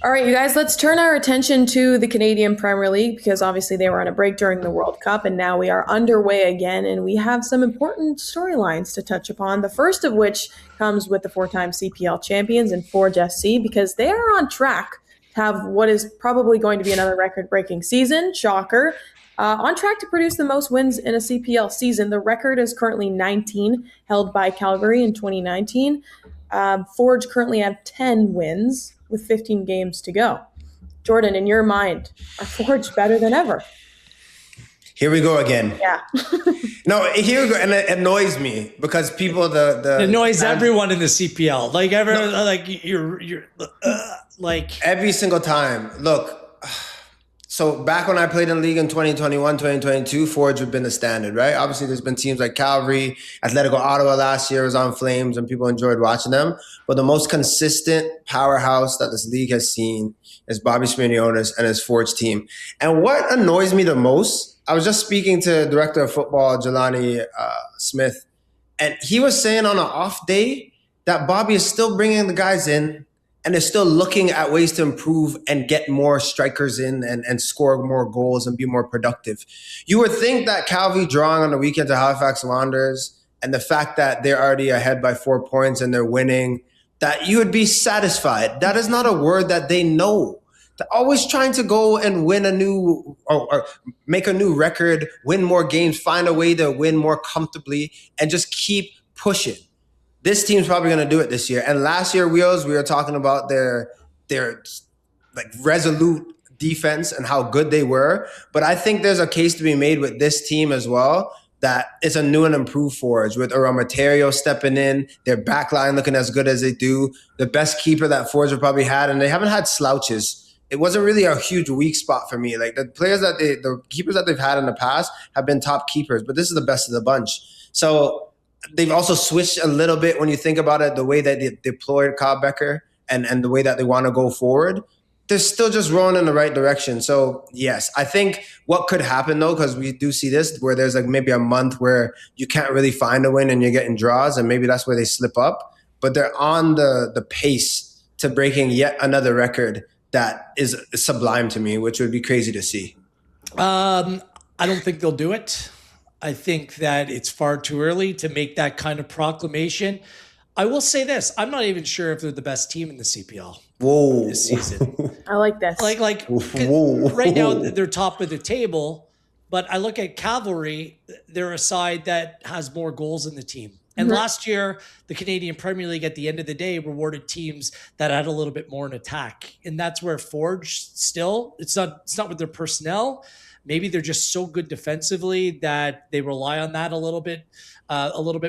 All right, you guys, let's turn our attention to the Canadian Premier League because obviously they were on a break during the World Cup and now we are underway again and we have some important storylines to touch upon. The first of which comes with the four-time CPL champions and Forge FC because they are on track to have what is probably going to be another record-breaking season. Shocker. On track to produce the most wins in a CPL season. The record is currently 19, held by Calgary in 2019. Forge currently have 10 wins with 15 games to go. Jordan, in your mind, are Forge better than ever? Here we go again. Yeah. No, here we go, and it annoys me because people it annoys everyone in the CPL. Like like every single time. Look. So back when I played in the league in 2021, 2022, Forge would have been the standard, right? Obviously, there's been teams like Calgary, Atletico Ottawa last year was on flames and people enjoyed watching them. But the most consistent powerhouse that this league has seen is Bobby Smirniotis and his Forge team. And what annoys me the most, I was just speaking to Director of Football, Jelani Smith, and he was saying on an off day that Bobby is still bringing the guys in and they're still looking at ways to improve and get more strikers in and score more goals and be more productive. You would think that Calvi drawing on the weekend to Halifax Wanderers and the fact that they're already ahead by 4 points and they're winning, that you would be satisfied. That is not a word that they know. They're always trying to go and win a new or make a new record, win more games, find a way to win more comfortably and just keep pushing. This team's probably going to do it this year. And last year, Wheels, we were talking about their like resolute defense and how good they were. But I think there's a case to be made with this team as well that it's a new and improved Forge with Aramaterio stepping in, their back line looking as good as they do, the best keeper that Forge have probably had, and they haven't had slouches. It wasn't really a huge weak spot for me. Like the keepers that they've had in the past have been top keepers, but this is the best of the bunch. So they've also switched a little bit when you think about it, the way that they deployed Kyle Becker and the way that they want to go forward. They're still just rolling in the right direction. So, yes, I think what could happen, though, because we do see this, where there's like maybe a month where you can't really find a win and you're getting draws, and maybe that's where they slip up. But they're on the pace to breaking yet another record that is sublime to me, which would be crazy to see. I don't think they'll do it. I think that it's far too early to make that kind of proclamation. I will say this. I'm not even sure if they're the best team in the CPL this season. I like this. Like right now, they're top of the table, but I look at Cavalry, they're a side that has more goals in the team. And last year, the Canadian Premier League at the end of the day rewarded teams that had a little bit more in attack. And that's where Forge still, it's not with their personnel. Maybe they're just so good defensively that they rely on that a little bit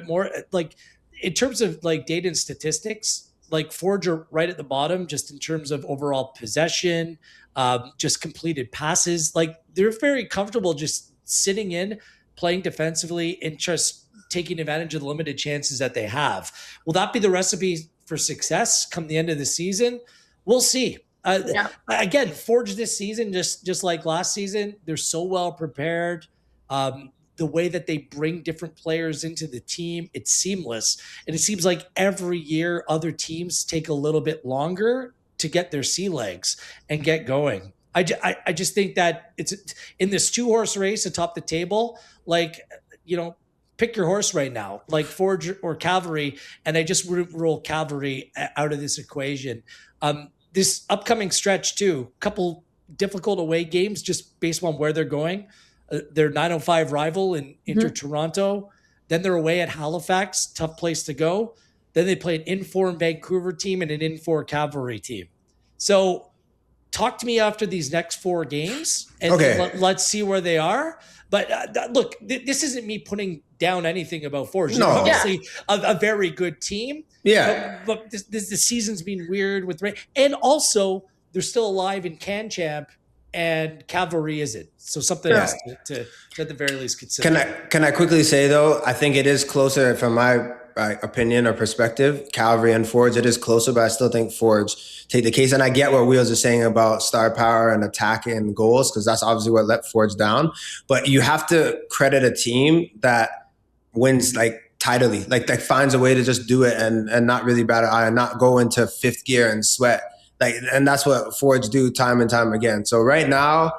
more. Like in terms of like data and statistics, like Forge are right at the bottom, just in terms of overall possession, just completed passes. Like they're very comfortable just sitting in, playing defensively, and just taking advantage of the limited chances that they have. Will that be the recipe for success come the end of the season? We'll see. Again, Forge this season, just like last season, they're so well prepared. The way that they bring different players into the team, it's seamless. And it seems like every year other teams take a little bit longer to get their sea legs and get going. I just think that it's in this 2-horse race atop the table, like, pick your horse right now, like Forge or Cavalry. And I just roll Cavalry out of this equation. This upcoming stretch too, couple difficult away games just based on where they're going. Their 905 rival in Inter Toronto. Then they're away at Halifax, tough place to go. Then they play an in-form Vancouver team and an in-form Cavalry team. So talk to me after these next 4 games and let's see where they are. But look, this isn't me putting down anything about Forge. They're obviously a very good team. Yeah. But the season's been weird with rain. And also, they're still alive in Can Champ, and Cavalry isn't. So something else to at the very least consider. Can I quickly say, though, I think it is closer from my opinion or perspective. Cavalry and Forge, it is closer, but I still think Forge take the case. And I get what Wheels is saying about star power and attack and goals, because that's obviously what let Forge down. But you have to credit a team that wins like tidily, like that finds a way to just do it and not really bat an eye and not go into 5th gear and sweat And that's what Forge do time and time again. So right now,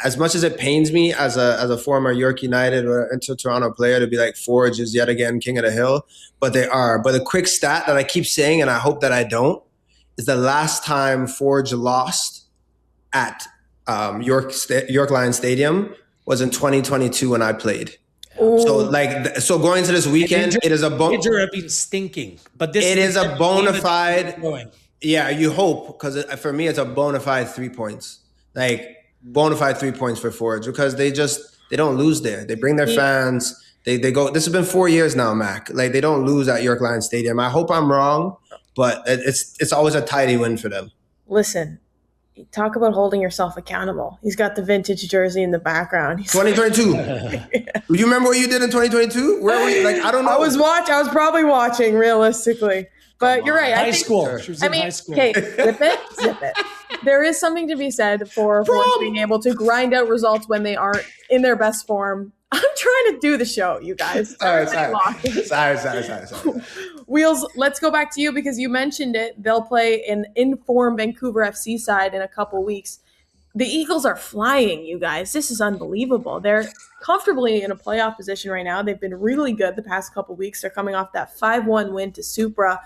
as much as it pains me as a former York United or Inter Toronto player to be like Forge is yet again king of the hill, but they are. But a quick stat that I keep saying, and I hope that I don't, is the last time Forge lost at York Lions Stadium was in 2022 when I played. Ooh. So going into this weekend, it is a have been stinking, but this is a bona fide. Yeah, you hope, because for me it's a bona fide 3 points, bona fide 3 points for Forge, because they don't lose there. They bring their fans. They go. This has been 4 years now, Mac. They don't lose at York Lions Stadium. I hope I'm wrong, but it's always a tidy win for them. Listen. Talk about holding yourself accountable. He's got the vintage jersey in the background. 2022. You remember what you did in 2022? Where were you? I don't know. I was probably watching, realistically. But you're right. High school. She was in high school. Okay, zip it. There is something to be said for being able to grind out results when they aren't in their best form. I'm trying to do the show, you guys. Sorry. Wheels, let's go back to you because you mentioned it. They'll play an in-form Vancouver FC side in a couple weeks. The Eagles are flying, you guys. This is unbelievable. They're comfortably in a playoff position right now. They've been really good the past couple weeks. They're coming off that 5-1 win to Supra.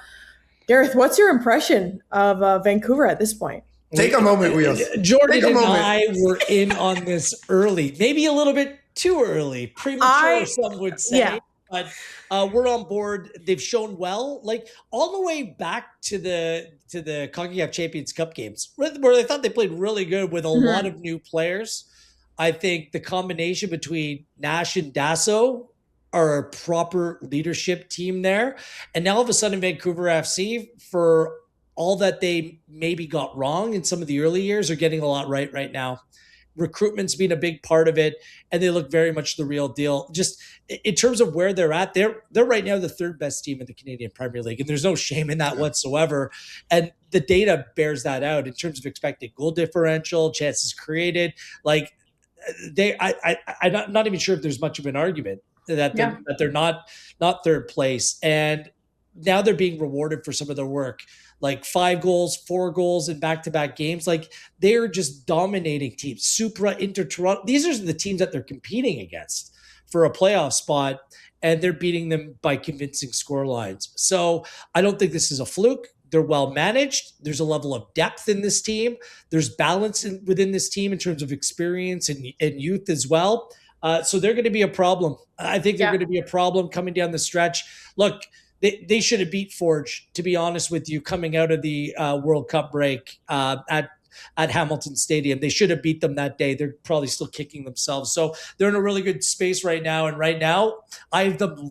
Gareth, what's your impression of Vancouver at this point? Take a moment, Wheels. Jordan and I were in on this early, maybe a little bit too early, premature, some would say. Yeah. But we're on board. They've shown well, all the way back to the CONCACAF Champions Cup games, where they thought they played really good with a lot of new players. I think the combination between Nash and Dasso are a proper leadership team there. And now all of a sudden Vancouver FC, for all that they maybe got wrong in some of the early years, are getting a lot right now. Recruitment's been a big part of it, and they look very much the real deal. Just in terms of where they're at, they're right now the third best team in the Canadian Premier League, and there's no shame in that whatsoever. And the data bears that out in terms of expected goal differential, chances created. I'm not even sure if there's much of an argument that they're not third place, and now they're being rewarded for some of their work. 5 goals, 4 goals in back-to-back games. They're just dominating teams. Supra, Inter Toronto. These are the teams that they're competing against for a playoff spot, and they're beating them by convincing score lines. So I don't think this is a fluke. They're well managed. There's a level of depth in this team. There's balance within this team in terms of experience and youth as well. So they're going to be a problem. I think they're going to be a problem coming down the stretch. Look, They should have beat Forge, to be honest with you, coming out of the World Cup break at Hamilton Stadium. They should have beat them that day. They're probably still kicking themselves. So they're in a really good space right now. And right now, I have them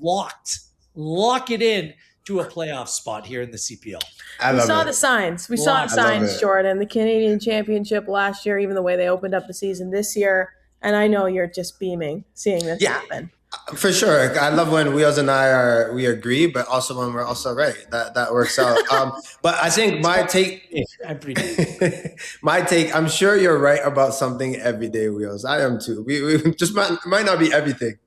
lock it in to a playoff spot here in the CPL. We saw the signs. We saw the signs, Jordan. The Canadian Championship last year, even the way they opened up the season this year. And I know you're just beaming seeing this happen. For sure. I love when Wheels and we agree, but also when we're also right. That works out. But I think my take, I'm sure you're right about something every day, Wheels. I am too. We just might not be everything.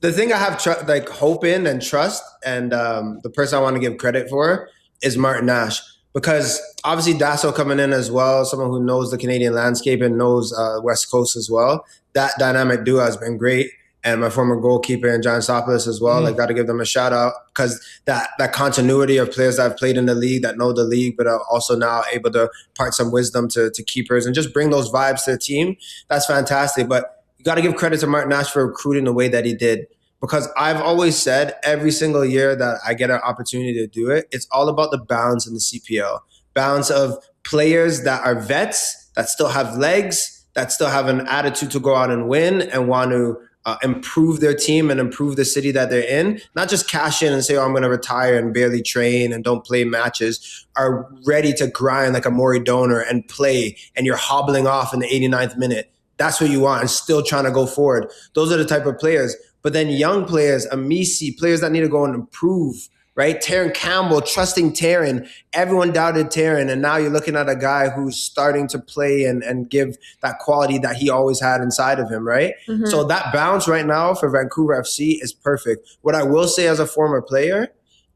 The thing I have hope in and trust, and the person I want to give credit for is Martin Nash. Because obviously Dasso coming in as well, someone who knows the Canadian landscape and knows West Coast as well. That dynamic duo has been great. And my former goalkeeper, John Sopoulos as well. Got to give them a shout out, because that continuity of players that have played in the league, that know the league, but are also now able to impart some wisdom to keepers and just bring those vibes to the team. That's fantastic. But you got to give credit to Martin Nash for recruiting the way that he did. Because I've always said every single year that I get an opportunity to do it, it's all about the balance in the CPL. Balance of players that are vets, that still have legs, that still have an attitude to go out and win and want to improve their team and improve the city that they're in. Not just cash in and say, I'm going to retire and barely train and don't play matches, are ready to grind like a Maury Donor and play, and you're hobbling off in the 89th minute. That's what you want, and still trying to go forward. Those are the type of players. But then young players, Amisi, players that need to go and improve, right? Taryn Campbell, trusting Taryn. Everyone doubted Taryn, and now you're looking at a guy who's starting to play and give that quality that he always had inside of him, right? Mm-hmm. So that balance right now for Vancouver FC is perfect. What I will say as a former player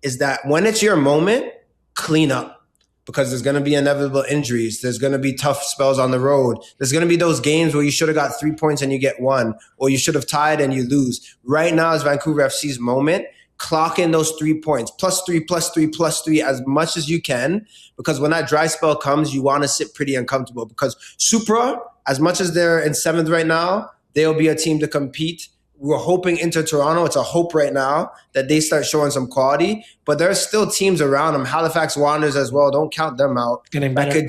is that when it's your moment, clean up. because there's going to be inevitable injuries. There's going to be tough spells on the road. There's going to be those games where you should have got 3 points and you get 1, or you should have tied and you lose. Right now is Vancouver FC's moment. Clock in those 3 points, +3, +3, +3 as much as you can, because when that dry spell comes, you want to sit pretty uncomfortable, because Supra, as much as they're in 7th right now, they'll be a team to compete. We're hoping Inter Toronto, it's a hope right now that they start showing some quality, but there's still teams around them. Halifax Wanderers as well. Don't count them out. Getting better.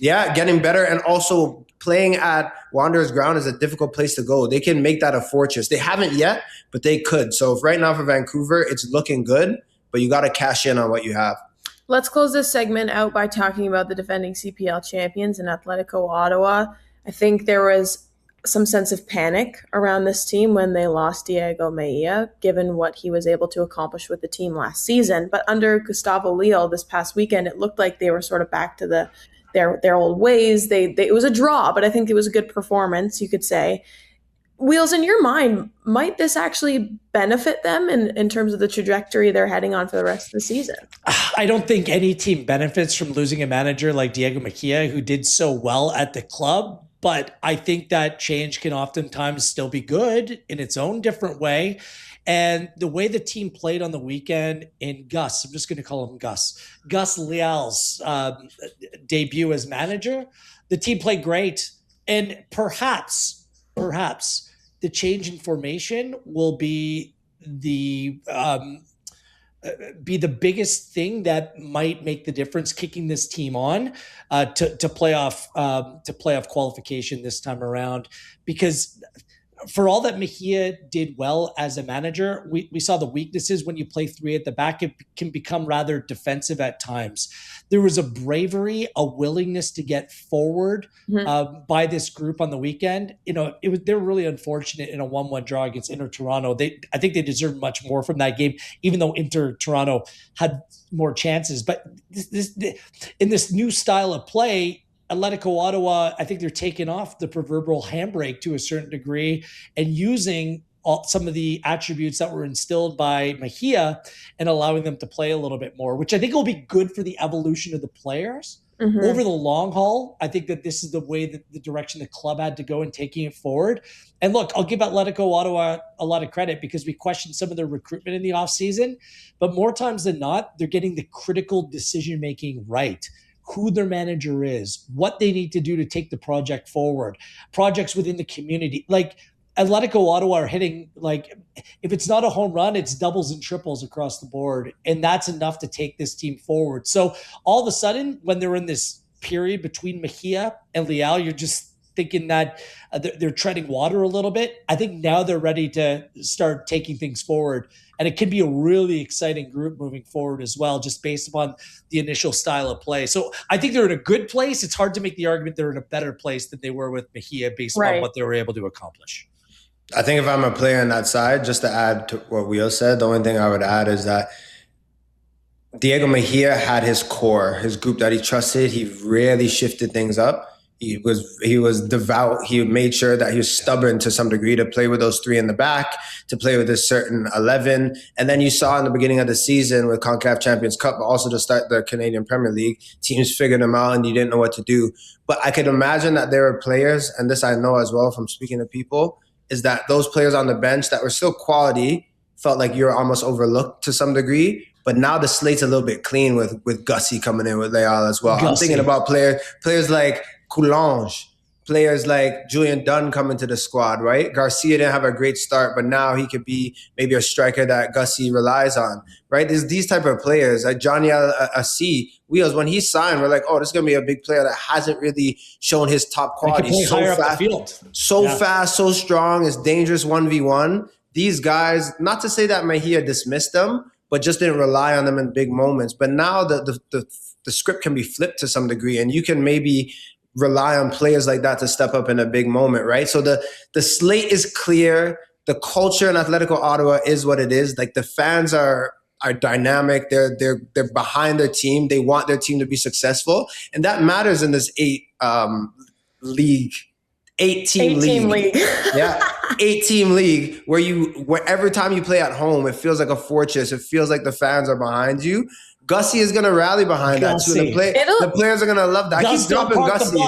Getting better. And also playing at Wanderers ground is a difficult place to go. They can make that a fortress. They haven't yet, but they could. So right now for Vancouver, it's looking good, but you got to cash in on what you have. Let's close this segment out by talking about the defending CPL champions in Atletico Ottawa. I think there was some sense of panic around this team when they lost Diego Mejia, given what he was able to accomplish with the team last season. But under Gustavo Leal this past weekend, it looked like they were sort of back to their old ways. It was a draw, but I think it was a good performance, you could say. Wheels, in your mind, might this actually benefit them in terms of the trajectory they're heading on for the rest of the season? I don't think any team benefits from losing a manager like Diego Mejia, who did so well at the club. But I think that change can oftentimes still be good in its own different way. And the way the team played on the weekend in Gus, I'm just going to call him Gus Leal's debut as manager, the team played great. And perhaps the change in formation will be the biggest thing that might make the difference, kicking this team on to playoff qualification this time around. Because for all that Mejia did well as a manager, we saw the weaknesses when you play 3 at the back. It can become rather defensive at times. There was a bravery, a willingness to get forward by this group on the weekend. They were really unfortunate in a 1-1 draw against Inter Toronto. I think they deserved much more from that game, even though Inter Toronto had more chances. But in this new style of play, Atletico Ottawa, I think they're taking off the proverbial handbrake to a certain degree and using some of the attributes that were instilled by Mejia and allowing them to play a little bit more, which I think will be good for the evolution of the players. Over the long haul. I think that this is the way that the direction the club had to go in taking it forward. And look, I'll give Atletico Ottawa a lot of credit because we questioned some of their recruitment in the offseason, but more times than not, they're getting the critical decision-making right. Who their manager is, what they need to do to take the project forward, projects within the community. Like Atletico Ottawa are hitting, if it's not a home run, it's doubles and triples across the board. And that's enough to take this team forward. So all of a sudden, when they're in this period between Mejia and Leal, you're just thinking that they're treading water a little bit. I think now they're ready to start taking things forward. And it could be a really exciting group moving forward as well, just based upon the initial style of play. So I think they're in a good place. It's hard to make the argument they're in a better place than they were with Mejia based on what they were able to accomplish. I think if I'm a player on that side, just to add to what Will said, the only thing I would add is that Diego Mejia had his core, his group that he trusted. He rarely shifted things up. He was devout. He made sure that he was stubborn to some degree to play with those 3 in the back, to play with a certain 11. And then you saw in the beginning of the season with CONCACAF Champions Cup, but also to start the Canadian Premier League, teams figured them out and you didn't know what to do. But I could imagine that there are players, and this I know as well from speaking to people, is that those players on the bench that were still quality felt like you're almost overlooked to some degree. But now the slate's a little bit clean with Gussie coming in with Leal as well. I'm thinking about players like Coulange, players like Julian Dunn coming to the squad, right? Garcia didn't have a great start, but now he could be maybe a striker that Gussie relies on, right? There's these type of players like Johnny Assi. Wheels, when he signed, we're like, oh, this is going to be a big player that hasn't really shown his top quality. So fast, fast, so strong, is dangerous 1v1. These guys, not to say that Mejia dismissed them, but just didn't rely on them in big moments. But now the script can be flipped to some degree, and you can maybe rely on players like that to step up in a big moment, right? So the slate is clear. The culture in Atletico Ottawa is what it is. Like the fans are dynamic. They're behind their team. They want their team to be successful, and that matters in this 8-team league. Yeah, 8-team league where every time you play at home, it feels like a fortress. It feels like the fans are behind you. Gussie is gonna rally behind that too. The players are gonna love that. I keep dropping Gussie.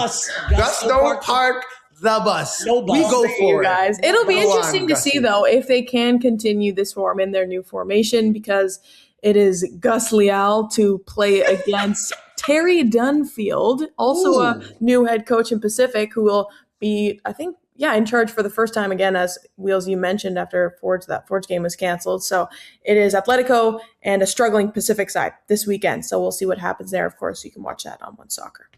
Gus don't park the bus. No bus. We go for it, guys. It'll be interesting to see though if they can continue this form in their new formation, because it is Gus Leal to play against Terry Dunfield, also a new head coach in Pacific, who will be, I think, in charge for the first time again, as Wheels, you mentioned, after that Forge game was canceled. So it is Atletico and a struggling Pacific side this weekend. So we'll see what happens there. Of course, you can watch that on One Soccer.